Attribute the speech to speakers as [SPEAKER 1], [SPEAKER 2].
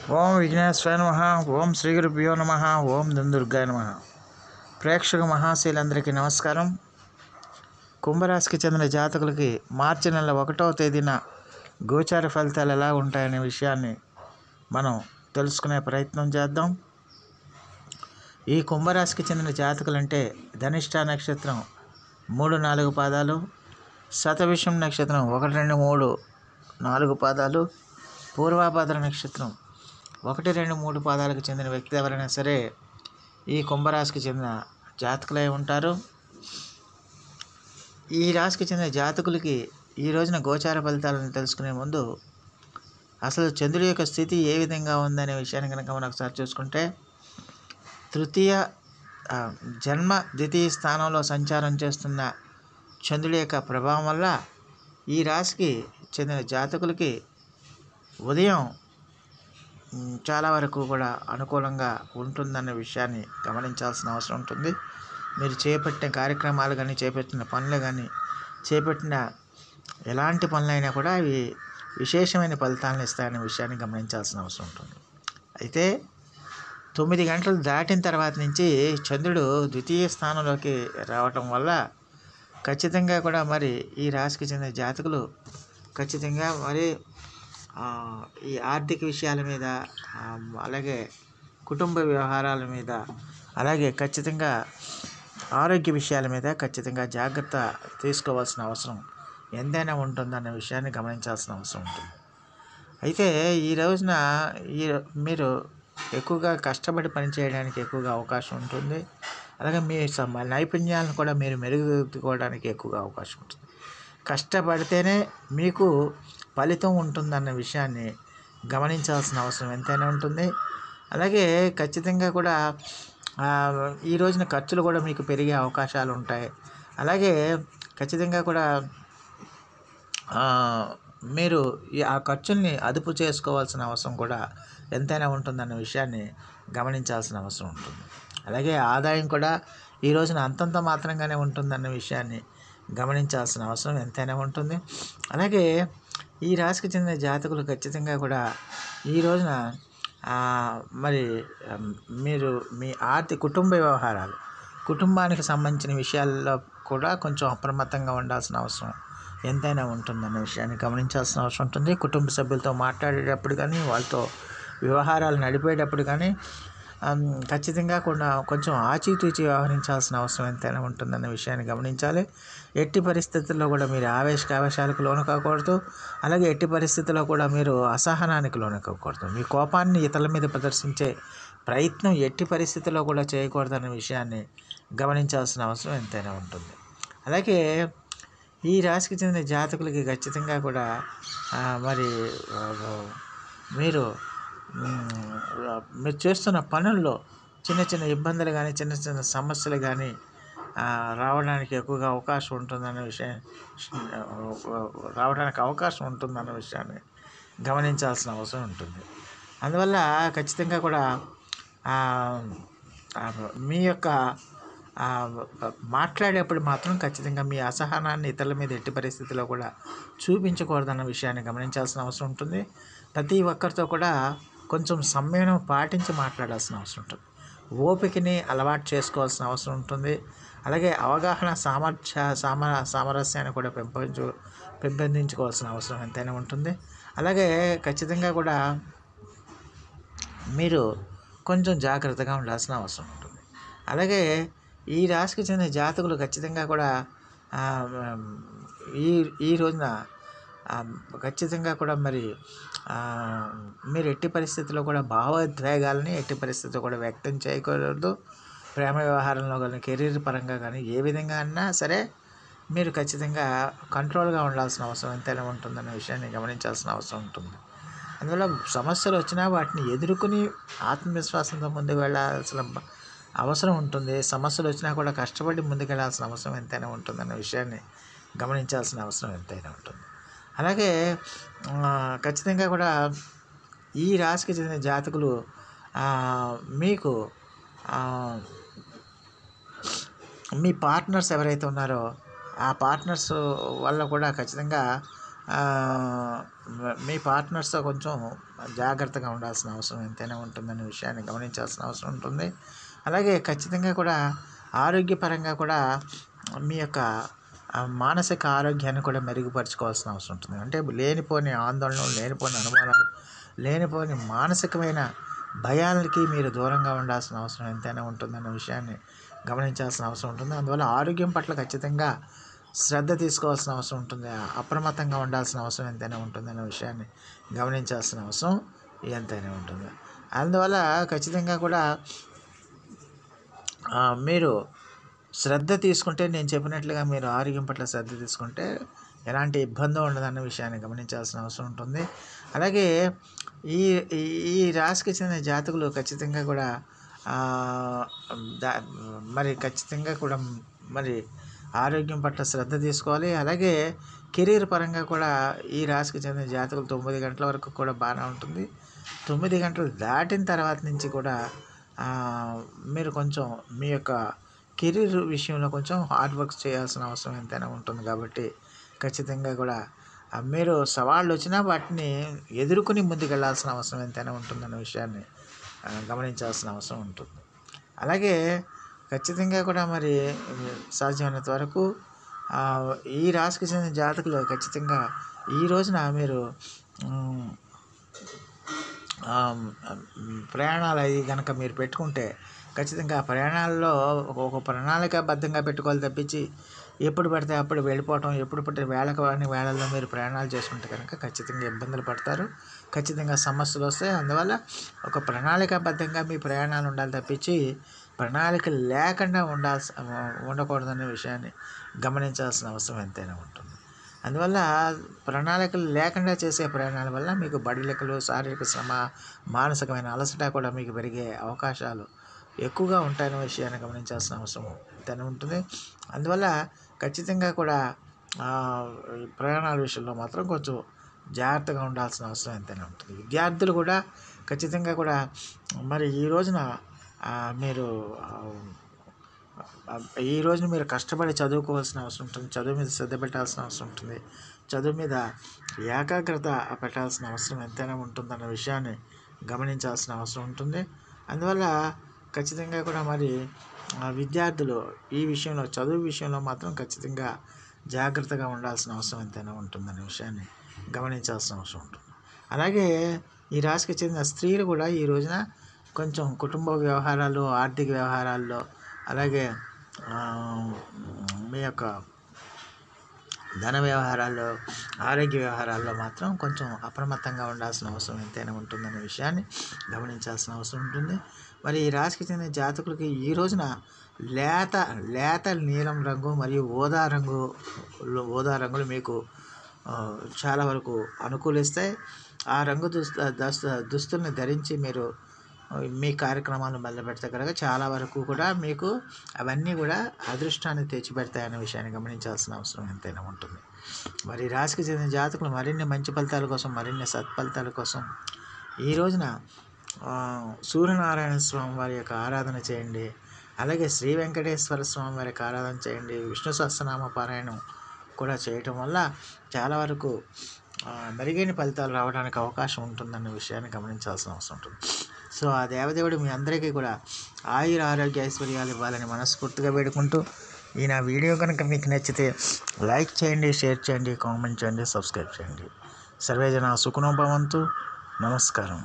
[SPEAKER 1] ఓం విఘ్నేశ్వరాయ నమః. ఓం శ్రీ గురుభ్యో నమః. ఓం దుర్గాయ నమః. ప్రేక్షక మహాశీలందరికీ నమస్కారం. కుంభరాశికి చెందిన జాతకులకి మార్చి నెల 1వ తేదీన గోచార ఫలితాలు ఎలా ఉంటాయనే విషయాన్ని మనం తెలుసుకునే ప్రయత్నం చేద్దాం. ఈ కుంభరాశికి చెందిన జాతకులంటే ధనిష్ట నక్షత్రం 3-4 పాదాలు, శతభిషం నక్షత్రం 1, 2, 3, 4 పాదాలు, పూర్వాభాద్ర నక్షత్రం 1, 2, 3 పాదాలకు చెందిన వ్యక్తి ఎవరైనా సరే ఈ కుంభరాశికి చెందిన జాతకులై ఉంటారు. ఈ రాశికి చెందిన జాతకులకి ఈ రోజున గోచార ఫలితాలను తెలుసుకునే ముందు అసలు చంద్రుడి యొక్క స్థితి ఏ విధంగా ఉందనే విషయాన్ని కనుక మనం ఒకసారి చూసుకుంటే, తృతీయ జన్మ ద్వితీయ స్థానంలో సంచారం చేస్తున్న చంద్రుడి యొక్క ప్రభావం వల్ల ఈ రాశికి చెందిన జాతకులకి ఉదయం చాలా వరకు కూడా అనుకూలంగా ఉంటుందన్న విషయాన్ని గమనించాల్సిన అవసరం ఉంటుంది. మీరు చేపట్టిన కార్యక్రమాలు కానీ, చేపట్టిన పనులు కానీ, చేపట్టిన ఎలాంటి పనులైనా కూడా అవి విశేషమైన ఫలితాలను ఇస్తాయనే విషయాన్ని గమనించాల్సిన అవసరం ఉంటుంది. అయితే 9 గంటలు దాటిన తర్వాత నుంచి చంద్రుడు ద్వితీయ స్థానంలోకి రావటం వల్ల ఖచ్చితంగా కూడా మరి ఈ రాశికి చెందిన జాతకులు ఖచ్చితంగా మరి ఈ ఆర్థిక విషయాల మీద, అలాగే కుటుంబ వ్యవహారాల మీద, అలాగే ఖచ్చితంగా ఆరోగ్య విషయాల మీద ఖచ్చితంగా జాగ్రత్త తీసుకోవాల్సిన అవసరం ఎంతైనా ఉంటుందన్న విషయాన్ని గమనించాల్సిన అవసరం ఉంటుంది. అయితే ఈ రోజున మీరు ఎక్కువగా కష్టపడి పనిచేయడానికి ఎక్కువగా అవకాశం ఉంటుంది. అలాగే మీ నైపుణ్యాలను కూడా మీరు మెరుగుదిద్దుకోవడానికి ఎక్కువగా అవకాశం ఉంటుంది. కష్టపడితేనే మీకు ఫలితం ఉంటుందన్న విషయాన్ని గమనించాల్సిన అవసరం ఎంతైనా ఉంటుంది. అలాగే ఖచ్చితంగా కూడా ఈ రోజున ఖర్చులు కూడా మీకు పెరిగే అవకాశాలు ఉంటాయి. అలాగే ఖచ్చితంగా కూడా మీరు ఆ ఖర్చుల్ని అదుపు చేసుకోవాల్సిన అవసరం కూడా ఎంతైనా ఉంటుందన్న విషయాన్ని గమనించాల్సిన అవసరం ఉంటుంది. అలాగే ఆదాయం కూడా ఈ రోజున అంతంత మాత్రంగానే ఉంటుందన్న విషయాన్ని గమనించాల్సిన అవసరం ఎంతైనా ఉంటుంది. అలాగే ఈ రాశికి చెందిన జాతకులు ఖచ్చితంగా కూడా ఈ రోజున మరి మీరు మీ కుటుంబ వ్యవహారాలు, కుటుంబానికి సంబంధించిన విషయాల్లో కూడా కొంచెం అప్రమత్తంగా ఉండాల్సిన అవసరం ఎంతైనా ఉంటుందన్న విషయాన్ని గమనించాల్సిన అవసరం ఉంటుంది. కుటుంబ సభ్యులతో మాట్లాడేటప్పుడు కానీ, వాళ్ళతో వ్యవహారాలు నడిపేటప్పుడు కానీ ఖచ్చితంగా కూడా కొంచెం ఆచితూచి వ్యవహరించాల్సిన అవసరం ఎంతైనా ఉంటుందన్న విషయాన్ని గమనించాలి. ఎట్టి పరిస్థితుల్లో కూడా మీరు ఆవేశాలకు లోను కాకూడదు. అలాగే ఎట్టి పరిస్థితుల్లో కూడా మీరు అసహనానికి లోను కాకూడదు. మీ కోపాన్ని ఇతరుల మీద ప్రదర్శించే ప్రయత్నం ఎట్టి పరిస్థితుల్లో కూడా చేయకూడదన్న విషయాన్ని గమనించాల్సిన అవసరం ఎంతైనా ఉంటుంది. అలాగే ఈ రాశికి చెందిన జాతకులకి ఖచ్చితంగా కూడా మరి మీరు చేస్తున్న పనుల్లో చిన్న చిన్న ఇబ్బందులు కానీ, చిన్న చిన్న సమస్యలు కానీ రావడానికి ఎక్కువగా అవకాశం ఉంటుందన్న విషయాన్ని గమనించాల్సిన అవసరం ఉంటుంది. అందువల్ల ఖచ్చితంగా కూడా మీ యొక్క మాట్లాడేప్పుడు మాత్రం ఖచ్చితంగా మీ అసహనాన్ని ఇతరుల మీద ఎట్టి పరిస్థితుల్లో కూడా చూపించకూడదన్న విషయాన్ని గమనించాల్సిన అవసరం ఉంటుంది. ప్రతి ఒక్కరితో కూడా కొంచెం సంయమనం పాటించి మాట్లాడాల్సిన అవసరం ఉంటుంది. ఓపికని అలవాటు చేసుకోవాల్సిన అవసరం ఉంటుంది. అలాగే అవగాహన సామరస్యాన్ని కూడా పెంపొందించుకోవాల్సిన అవసరం ఎంతైనా ఉంటుంది. అలాగే ఖచ్చితంగా కూడా మీరు కొంచెం జాగ్రత్తగా ఉండాల్సిన అవసరం ఉంటుంది. అలాగే ఈ రాశికి చెందిన జాతకులు ఖచ్చితంగా కూడా ఈ రోజున ఖచ్చితంగా కూడా మరి మీరు ఎట్టి పరిస్థితుల్లో కూడా భావోద్వేగాలని ఎట్టి పరిస్థితుల్లో కూడా వ్యక్తం చేయకూడదు. ప్రేమ వ్యవహారంలో కానీ, కెరీర్ పరంగా కానీ ఏ విధంగా అన్నా సరే మీరు ఖచ్చితంగా కంట్రోల్గా ఉండాల్సిన అవసరం ఎంతైనా ఉంటుందన్న విషయాన్ని గమనించాల్సిన అవసరం ఉంటుంది. అందువల్ల సమస్యలు వచ్చినా వాటిని ఎదుర్కొని ఆత్మవిశ్వాసంతో ముందుకు వెళ్ళాల్సిన అవసరం ఉంటుంది. సమస్యలు వచ్చినా కూడా కష్టపడి ముందుకెళ్లాల్సిన అవసరం ఎంతైనా ఉంటుందన్న విషయాన్ని గమనించాల్సిన అవసరం ఎంతైనా ఉంటుంది. అలాగే ఖచ్చితంగా కూడా ఈ రాశికి చెందిన జాతకులు మీకు మీ పార్ట్నర్స్ ఎవరైతే ఉన్నారో ఆ పార్ట్నర్స్ వల్ల కూడా ఖచ్చితంగా మీ పార్ట్నర్స్తో కొంచెం జాగ్రత్తగా ఉండాల్సిన అవసరం ఎంతైనా ఉంటుందనే విషయాన్ని గమనించాల్సిన అవసరం ఉంటుంది. అలాగే ఖచ్చితంగా కూడా ఆరోగ్యపరంగా కూడా మీ యొక్క మానసిక ఆరోగ్యాన్ని కూడా మెరుగుపరుచుకోవాల్సిన అవసరం ఉంటుంది. అంటే లేనిపోని ఆందోళనలు, లేనిపోని అనుమానాలు, లేనిపోని మానసికమైన భయాలకి మీరు దూరంగా ఉండాల్సిన అవసరం ఎంతైనా ఉంటుందన్న విషయాన్ని గమనించాల్సిన అవసరం ఉంటుంది. అందువల్ల ఆరోగ్యం పట్ల ఖచ్చితంగా శ్రద్ధ తీసుకోవాల్సిన అవసరం ఉంటుంది. అప్రమత్తంగా ఉండాల్సిన అవసరం ఎంతైనా ఉంటుందనే విషయాన్ని గమనించాల్సిన అవసరం ఎంతైనా ఉంటుంది. అందువల్ల ఖచ్చితంగా కూడా మీరు శ్రద్ధ తీసుకుంటే, నేను చెప్పినట్లుగా మీరు ఆరోగ్యం పట్ల శ్రద్ధ తీసుకుంటే ఎలాంటి ఇబ్బంది ఉండదన్న విషయాన్ని గమనించాల్సిన అవసరం ఉంటుంది. అలాగే ఈ ఈ రాశికి చెందిన జాతకులు ఖచ్చితంగా కూడా మరి ఖచ్చితంగా కూడా మరి ఆరోగ్యం పట్ల శ్రద్ధ తీసుకోవాలి. అలాగే కెరీర్ పరంగా కూడా ఈ రాశికి చెందిన జాతకులు 9 గంటల వరకు కూడా బాగానే ఉంటుంది. 9 గంటలు దాటిన తర్వాత నుంచి కూడా మీరు కొంచెం మీ యొక్క కెరీర్ విషయంలో కొంచెం హార్డ్ వర్క్ చేయాల్సిన అవసరం ఎంతైనా ఉంటుంది. కాబట్టి ఖచ్చితంగా కూడా మీరు సవాళ్ళు వచ్చినా వాటిని ఎదుర్కొని ముందుకెళ్లాల్సిన అవసరం ఎంతైనా ఉంటుందన్న విషయాన్ని గమనించాల్సిన అవసరం ఉంటుంది. అలాగే ఖచ్చితంగా కూడా మరి సాధ్యమైనంత వరకు ఈ రాశికి చెందిన జాతకులు ఖచ్చితంగా ఈ రోజున మీరు ప్రయాణాలు అవి కనుక మీరు పెట్టుకుంటే ఖచ్చితంగా ప్రయాణాల్లో ఒక ప్రణాళికాబద్ధంగా పెట్టుకోవాలి తప్పించి ఎప్పుడు పడితే అప్పుడు వెళ్ళిపోవటం, ఎప్పుడు పడితే వేళల్లో మీరు ప్రయాణాలు చేసుకుంటే కనుక ఖచ్చితంగా ఇబ్బందులు పడతారు, ఖచ్చితంగా సమస్యలు వస్తాయి. అందువల్ల ఒక ప్రణాళికాబద్ధంగా మీ ప్రయాణాలు ఉండాలి తప్పించి ప్రణాళిక లేకుండా ఉండకూడదనే విషయాన్ని గమనించాల్సిన అవసరం ఎంతైనా ఉంటుంది. అందువల్ల ప్రణాళికలు లేకుండా చేసే ప్రయాణాల వల్ల మీకు బడిలికలు, శారీరక శ్రమ, మానసికమైన అలసట కూడా మీకు పెరిగే అవకాశాలు ఎక్కువగా ఉంటాయనే విషయాన్ని గమనించాల్సిన అవసరం ఎంతైనా ఉంటుంది. అందువల్ల ఖచ్చితంగా కూడా ప్రయాణాల విషయంలో మాత్రం కొంచెం జాగ్రత్తగా ఉండాల్సిన అవసరం ఎంతైనా ఉంటుంది. విద్యార్థులు కూడా ఖచ్చితంగా కూడా మరి ఈ రోజున మీరు కష్టపడి చదువుకోవాల్సిన అవసరం ఉంటుంది. చదువు మీద శ్రద్ధ పెట్టాల్సిన అవసరం ఉంటుంది. చదువు మీద ఏకాగ్రత పెట్టాల్సిన అవసరం ఎంతైనా ఉంటుందన్న విషయాన్ని గమనించాల్సిన అవసరం ఉంటుంది. అందువల్ల ఖచ్చితంగా కూడా మరి విద్యార్థులు ఈ విషయంలో, చదువు విషయంలో మాత్రం ఖచ్చితంగా జాగ్రత్తగా ఉండాల్సిన అవసరం ఎంతైనా ఉంటుందనే విషయాన్ని గమనించాల్సిన అవసరం ఉంటుంది. అలాగే ఈ రాశికి చెందిన స్త్రీలు కూడా ఈ రోజున కొంచెం కుటుంబ వ్యవహారాలు, ఆర్థిక వ్యవహారాల్లో, అలాగే మీ యొక్క ధన వ్యవహారాల్లో, ఆరోగ్య వ్యవహారాల్లో మాత్రం కొంచెం అప్రమత్తంగా ఉండాల్సిన అవసరం ఎంతైనా ఉంటుందనే విషయాన్ని గమనించాల్సిన అవసరం ఉంటుంది. మరి ఈ రాశికి చెందిన జాతకులకి ఈ రోజున లేత నీలం రంగు మరియు ఊదా రంగులు మీకు చాలా వరకు అనుకూలిస్తాయి. ఆ రంగు దుస్తుల్ని ధరించి మీరు మీ కార్యక్రమాలను మొదలుపెడితే కనుక చాలా వరకు కూడా మీకు అవన్నీ కూడా అదృష్టాన్ని తెచ్చిపెడతాయనే విషయాన్ని గమనించాల్సిన అవసరం ఎంతైనా ఉంటుంది. మరి రాశికి చెందిన జాతకులు మరిన్ని మంచి ఫలితాల కోసం, మరిన్ని సత్ఫలితాల కోసం ఈ రోజున సూర్యనారాయణ స్వామి వారి యొక్క ఆరాధన చేయండి. అలాగే శ్రీ వెంకటేశ్వర స్వామి వారి యొక్క ఆరాధన చేయండి. విష్ణు సహస్రనామ పారాయణం కూడా చేయటం వల్ల చాలా వరకు మెరుగైన ఫలితాలు రావడానికి అవకాశం ఉంటుందన్న విషయాన్ని గమనించాల్సిన అవసరం ఉంటుంది. సో ఆ దేవదేవుడు మీ అందరికీ కూడా ఆయుర ఆరోగ్య ఐశ్వర్యాలు ఇవ్వాలని మనస్ఫూర్తిగా వేడుకుంటూ, ఈ నా వీడియో కనుక మీకు నచ్చితే లైక్ చేయండి, షేర్ చేయండి, కామెంట్ చేయండి, సబ్స్క్రైబ్ చేయండి. సర్వే జన సుఖినో భవంతు. నమస్కారం.